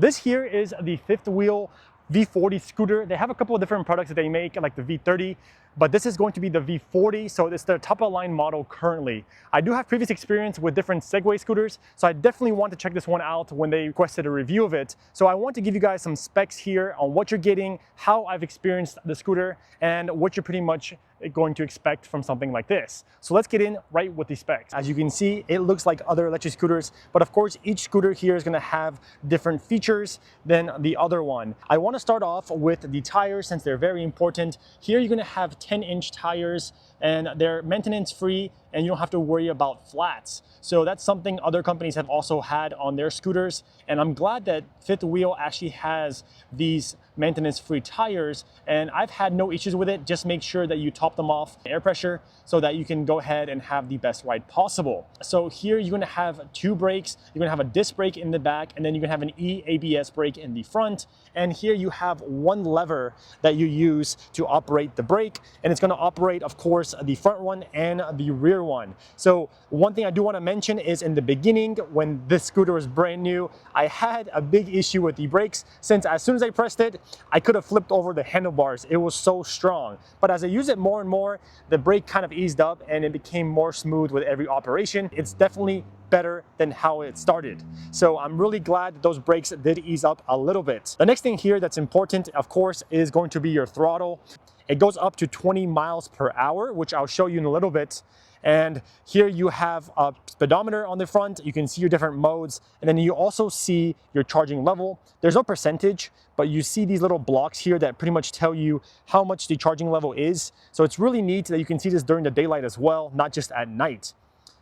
This here is the fifth wheel V40 scooter. They have a couple of different products that they make, like the V30, but this is going to be the V40, so it's the top of the line model currently. I do have previous experience with different Segway scooters, so I definitely want to check this one out when they requested a review of it. So I want to give you guys some specs here on what you're getting, how I've experienced the scooter, and what you're pretty much going to expect from something like this. So let's get in right with the specs. As you can see, it looks like other electric scooters, but of course each scooter here is going to have different features than the other one. I want to start off with the tires since they're very important. Here you're going to have 10-inch tires and they're maintenance free and you don't have to worry about flats. So that's something other companies have also had on their scooters, and I'm glad that Fifth Wheel actually has these maintenance-free tires, and I've had no issues with it. Just make sure that you top them off air pressure so that you can go ahead and have the best ride possible. So here you're going to have two brakes. You're going to have a disc brake in the back, and then you're going to have an ABS brake in the front. And here you have one lever that you use to operate the brake, and it's going to operate, of course, the front one and the rear one. So one thing I do want to mention is in the beginning, when this scooter was brand new, I had a big issue with the brakes, since as soon as I pressed it, I could have flipped over the handlebars. It was so strong. But as I use it more and more, the brake kind of eased up and it became more smooth with every operation. It's definitely better than how it started. So I'm really glad that those brakes did ease up a little bit. The next thing here that's important, of course, is going to be your throttle. It goes up to 20 miles per hour, which I'll show you in a little bit. And here you have a speedometer on the front. You can see your different modes, and then you also see your charging level. There's no percentage, but you see these little blocks here that pretty much tell you how much the charging level is. So it's really neat that you can see this during the daylight as well, not just at night.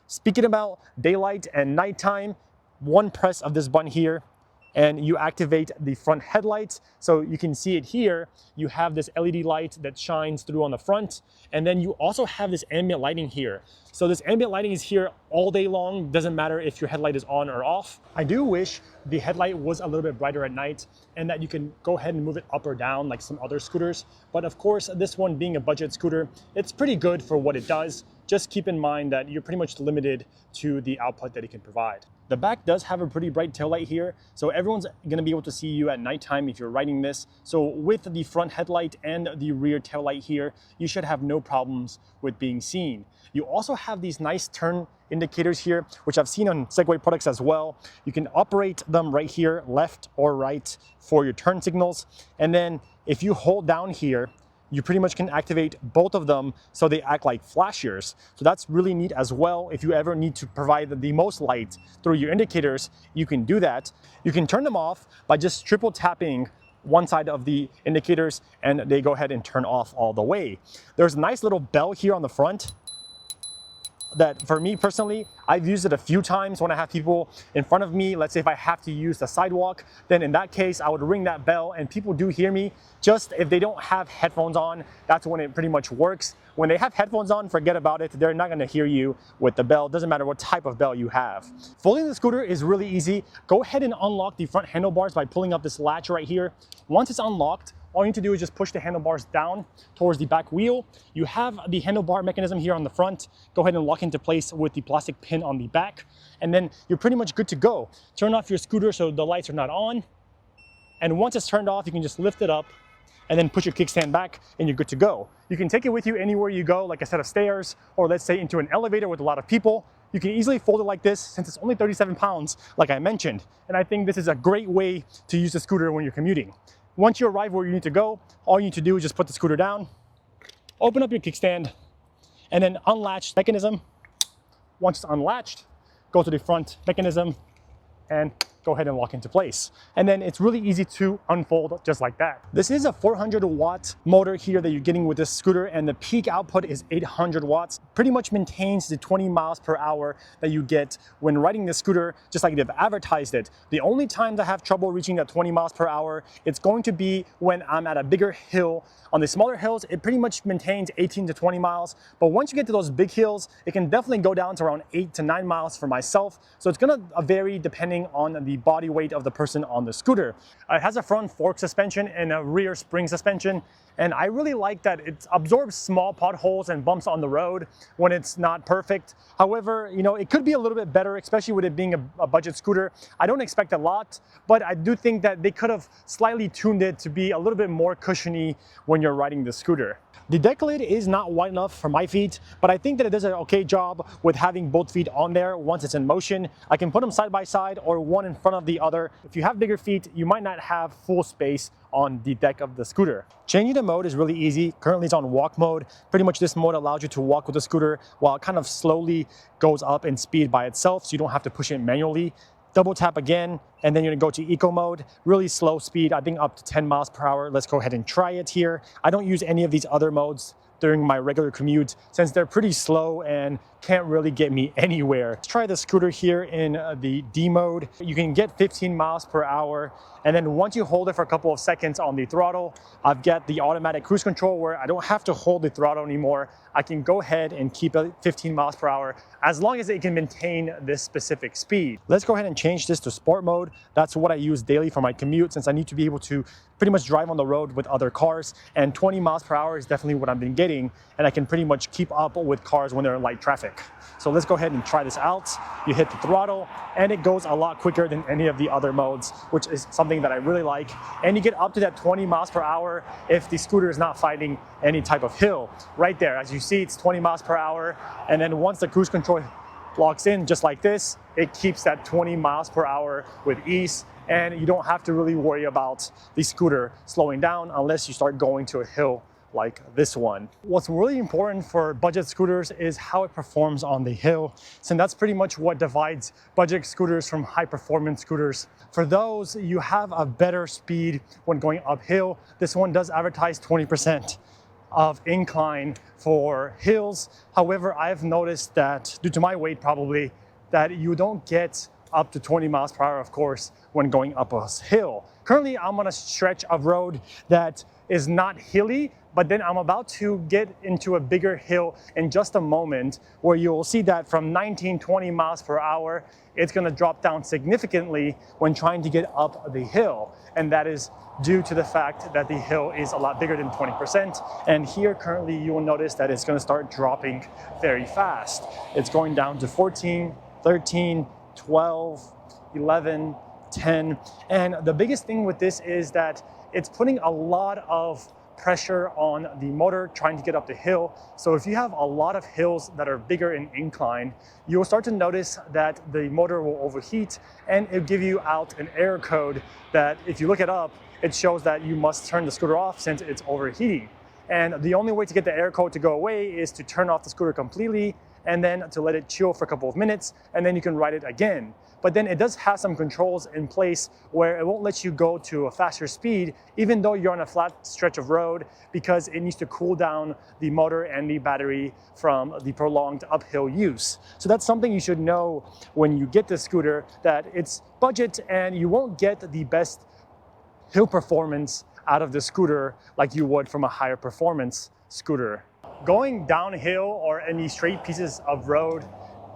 Speaking about daylight and nighttime, one press of this button here and you activate the front headlights. So you can see it here. You have this LED light that shines through on the front, and then you also have this ambient lighting here. So this ambient lighting is here all day long. Doesn't matter if your headlight is on or off. I do wish the headlight was a little bit brighter at night and that you can go ahead and move it up or down like some other scooters. But of course, this one being a budget scooter, it's pretty good for what it does. Just keep in mind that you're pretty much limited to the output that it can provide. The back does have a pretty bright taillight here, so everyone's gonna be able to see you at nighttime if you're riding this. So with the front headlight and the rear taillight here, you should have no problems with being seen. You also have these nice turn indicators here, which I've seen on Segway products as well. You can operate them right here, left or right, for your turn signals. And then if you hold down here, you pretty much can activate both of them so they act like flashers. So that's really neat as well. If you ever need to provide the most light through your indicators, you can do that. You can turn them off by just triple tapping one side of the indicators and they go ahead and turn off all the way. There's a nice little bell here on the front that for me personally, I've used it a few times when I have people in front of me. Let's say if I have to use the sidewalk, then in that case, I would ring that bell and people do hear me. Just if they don't have headphones on, that's when it pretty much works. When they have headphones on, forget about it. They're not gonna hear you with the bell. Doesn't matter what type of bell you have. Folding the scooter is really easy. Go ahead and unlock the front handlebars by pulling up this latch right here. Once it's unlocked, all you need to do is just push the handlebars down towards the back wheel. You have the handlebar mechanism here on the front. Go ahead and lock into place with the plastic pin on the back. And then you're pretty much good to go. Turn off your scooter so the lights are not on. And once it's turned off, you can just lift it up and then put your kickstand back and you're good to go. You can take it with you anywhere you go, like a set of stairs, or let's say into an elevator with a lot of people. You can easily fold it like this since it's only 37 pounds, like I mentioned. And I think this is a great way to use the scooter when you're commuting. Once you arrive where you need to go, all you need to do is just put the scooter down, open up your kickstand, and then unlatch mechanism. Once it's unlatched, go to the front mechanism and go ahead and lock into place. And then it's really easy to unfold just like that. This is a 400-watt motor here that you're getting with this scooter, and the peak output is 800 watts. Pretty much maintains the 20 miles per hour that you get when riding the scooter, just like they've advertised it. The only times I have trouble reaching that 20 miles per hour, it's going to be when I'm at a bigger hill. On the smaller hills, it pretty much maintains 18 to 20 miles. But once you get to those big hills, it can definitely go down to around 8 to 9 miles for myself. So it's gonna vary depending on the body weight of the person on the scooter. It has a front fork suspension and a rear spring suspension. And I really like that it absorbs small potholes and bumps on the road when it's not perfect. However, you know, it could be a little bit better, especially with it being a budget scooter. I don't expect a lot, but I do think that they could have slightly tuned it to be a little bit more cushiony when you're riding the scooter. The deck lid is not wide enough for my feet, but I think that it does an okay job with having both feet on there once it's in motion. I can put them side by side or one in front of the other. If you have bigger feet, you might not have full space on the deck of the scooter. Changing the mode is really easy. Currently it's on walk mode. Pretty much this mode allows you to walk with the scooter while it kind of slowly goes up in speed by itself, so you don't have to push it manually. Double tap again, and then you're gonna go to eco mode, really slow speed, I think up to 10 miles per hour. Let's go ahead and try it here. I don't use any of these other modes during my regular commute since they're pretty slow and can't really get me anywhere. Let's try the scooter here in the D mode. You can get 15 miles per hour. And then once you hold it for a couple of seconds on the throttle, I've got the automatic cruise control where I don't have to hold the throttle anymore. I can go ahead and keep it 15 miles per hour as long as it can maintain this specific speed. Let's go ahead and change this to sport mode. That's what I use daily for my commute since I need to be able to pretty much drive on the road with other cars. And 20 miles per hour is definitely what I've been getting. And I can pretty much keep up with cars when they're in light traffic. So let's go ahead and try this out. You hit the throttle and it goes a lot quicker than any of the other modes, which is something that I really like. And you get up to that 20 miles per hour if the scooter is not fighting any type of hill. Right there, as you see, it's 20 miles per hour. And then once the cruise control locks in just like this, it keeps that 20 miles per hour with ease. And you don't have to really worry about the scooter slowing down unless you start going to a hill like this one. What's really important for budget scooters is how it performs on the hill. So that's pretty much what divides budget scooters from high performance scooters. For those, you have a better speed when going uphill. This one does advertise 20% of incline for hills. However, I've noticed that due to my weight probably, that you don't get up to 20 miles per hour, of course, when going up a hill. Currently, I'm on a stretch of road that is not hilly, but then I'm about to get into a bigger hill in just a moment where you'll see that from 19, 20 miles per hour, it's gonna drop down significantly when trying to get up the hill. And that is due to the fact that the hill is a lot bigger than 20%. And here currently you will notice that it's gonna start dropping very fast. It's going down to 14, 13, 12, 11, 10. And the biggest thing with this is that it's putting a lot of pressure on the motor trying to get up the hill. So if you have a lot of hills that are bigger in incline, you'll start to notice that the motor will overheat and it'll give you out an error code that if you look it up, it shows that you must turn the scooter off since it's overheating. And the only way to get the error code to go away is to turn off the scooter completely and then to let it chill for a couple of minutes, and then you can ride it again. But then it does have some controls in place where it won't let you go to a faster speed, even though you're on a flat stretch of road, because it needs to cool down the motor and the battery from the prolonged uphill use. So that's something you should know when you get this scooter, that it's budget and you won't get the best hill performance out of the scooter like you would from a higher performance scooter. Going downhill or any straight pieces of road,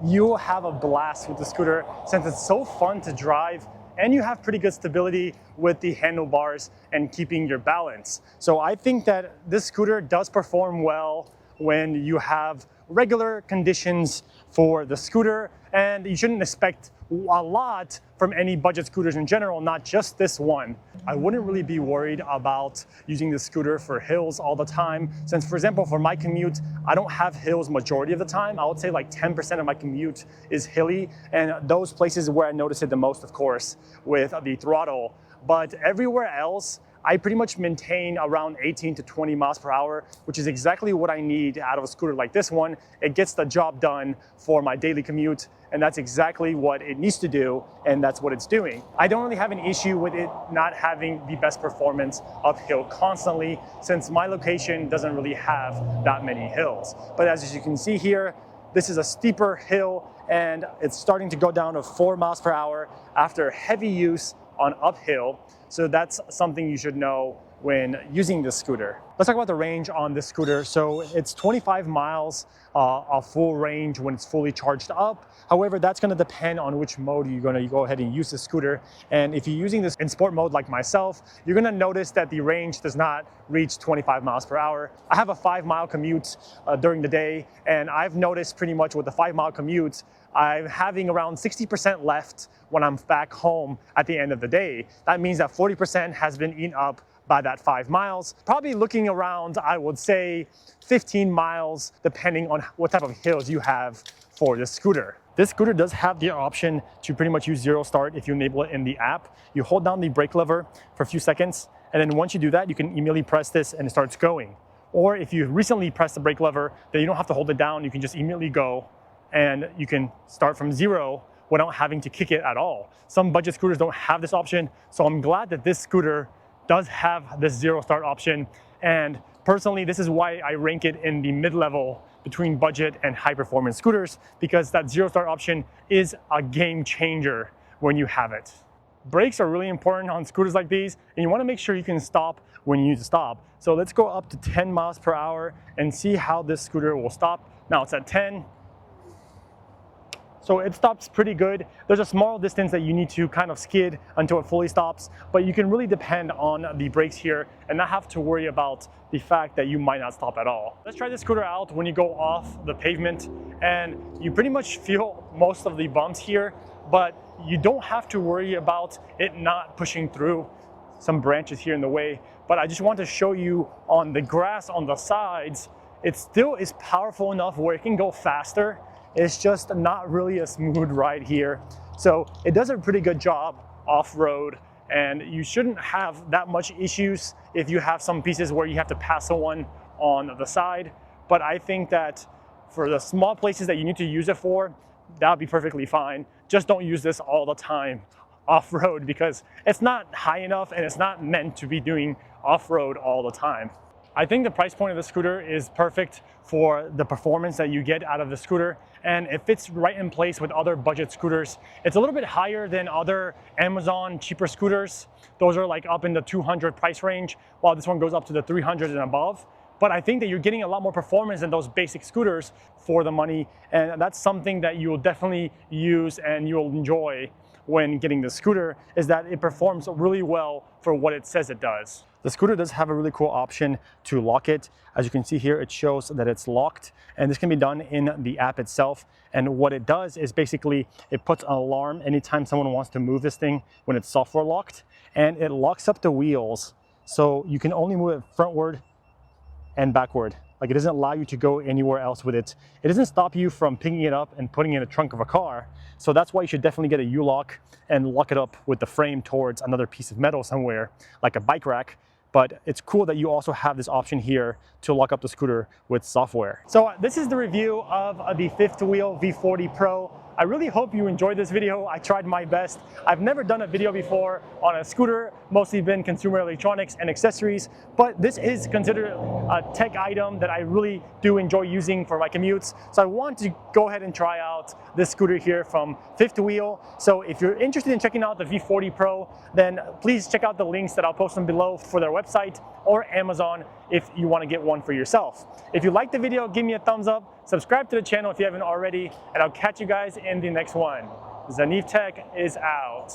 you'll have a blast with the scooter since it's so fun to drive and you have pretty good stability with the handlebars and keeping your balance. So I think that this scooter does perform well when you have regular conditions for the scooter, and you shouldn't expect a lot from any budget scooters in general, not just this one. I wouldn't really be worried about using the scooter for hills all the time, since for example, for my commute, I don't have hills majority of the time. I would say like 10% of my commute is hilly, and those places where I notice it the most, of course, with the throttle. But everywhere else, I pretty much maintain around 18 to 20 miles per hour, which is exactly what I need out of a scooter like this one. It gets the job done for my daily commute, and that's exactly what it needs to do, and that's what it's doing. I don't really have an issue with it not having the best performance uphill constantly, since my location doesn't really have that many hills. But as you can see here, this is a steeper hill, and it's starting to go down to 4 miles per hour after heavy use on uphill. So that's something you should know when using this scooter. Let's talk about the range on this scooter. So it's 25 miles of full range when it's fully charged up. However, that's going to depend on which mode you're going to go ahead and use the scooter. And if you're using this in sport mode like myself, you're going to notice that the range does not reach 25 miles per hour. I have a 5-mile commute during the day, and I've noticed pretty much with the 5-mile commutes, I'm having around 60% left when I'm back home at the end of the day. That means that 40% has been eaten up by that 5 miles. Probably looking around, I would say 15 miles, depending on what type of hills you have for this scooter. This scooter does have the option to pretty much use zero start if you enable it in the app. You hold down the brake lever for a few seconds, and then once you do that, you can immediately press this and it starts going. Or if you recently pressed the brake lever, then you don't have to hold it down, you can just immediately go and you can start from zero without having to kick it at all. Some budget scooters don't have this option, so I'm glad that this scooter does have this zero start option. And personally, this is why I rank it in the mid-level between budget and high performance scooters, because that zero start option is a game changer when you have it. Brakes are really important on scooters like these, and you want to make sure you can stop when you need to stop. So let's go up to 10 miles per hour and see how this scooter will stop. Now it's at 10. So it stops pretty good. There's a small distance that you need to kind of skid until it fully stops, but you can really depend on the brakes here and not have to worry about the fact that you might not stop at all. Let's try this scooter out when you go off the pavement, and you pretty much feel most of the bumps here, but you don't have to worry about it not pushing through some branches here in the way. But I just want to show you on the grass on the sides, it still is powerful enough where it can go faster. It's just not really a smooth ride here. So it does a pretty good job off-road, and you shouldn't have that much issues if you have some pieces where you have to pass someone on the side. But I think that for the small places that you need to use it for, that'll be perfectly fine. Just don't use this all the time off-road, because it's not high enough and it's not meant to be doing off-road all the time. I think the price point of the scooter is perfect for the performance that you get out of the scooter, and it fits right in place with other budget scooters. It's a little bit higher than other Amazon cheaper scooters. Those are like up in the 200 price range, while this one goes up to the 300 and above. But I think that you're getting a lot more performance than those basic scooters for the money, and that's something that you will definitely use and you'll enjoy when getting the scooter, is that it performs really well for what it says it does. The scooter does have a really cool option to lock it. As you can see here, it shows that it's locked, and this can be done in the app itself. And what it does is basically it puts an alarm anytime someone wants to move this thing when it's software locked, and it locks up the wheels so you can only move it frontward and backward. Like, it doesn't allow you to go anywhere else with it. It doesn't stop you from picking it up and putting it in the trunk of a car. So that's why you should definitely get a U-lock and lock it up with the frame towards another piece of metal somewhere, like a bike rack. But it's cool that you also have this option here to lock up the scooter with software. So this is the review of the fifth wheel V40 Pro. I really hope you enjoyed this video. I tried my best. I've never done a video before on a scooter, mostly been consumer electronics and accessories, but this is considered a tech item that I really do enjoy using for my commutes. So I want to go ahead and try out this scooter here from Fifth Wheel. So if you're interested in checking out the V40 Pro, then please check out the links that I'll post them below for their website or Amazon if you want to get one for yourself. If you liked the video, give me a thumbs up, subscribe to the channel if you haven't already, and I'll catch you guys in the next one. Zanev Tech is out.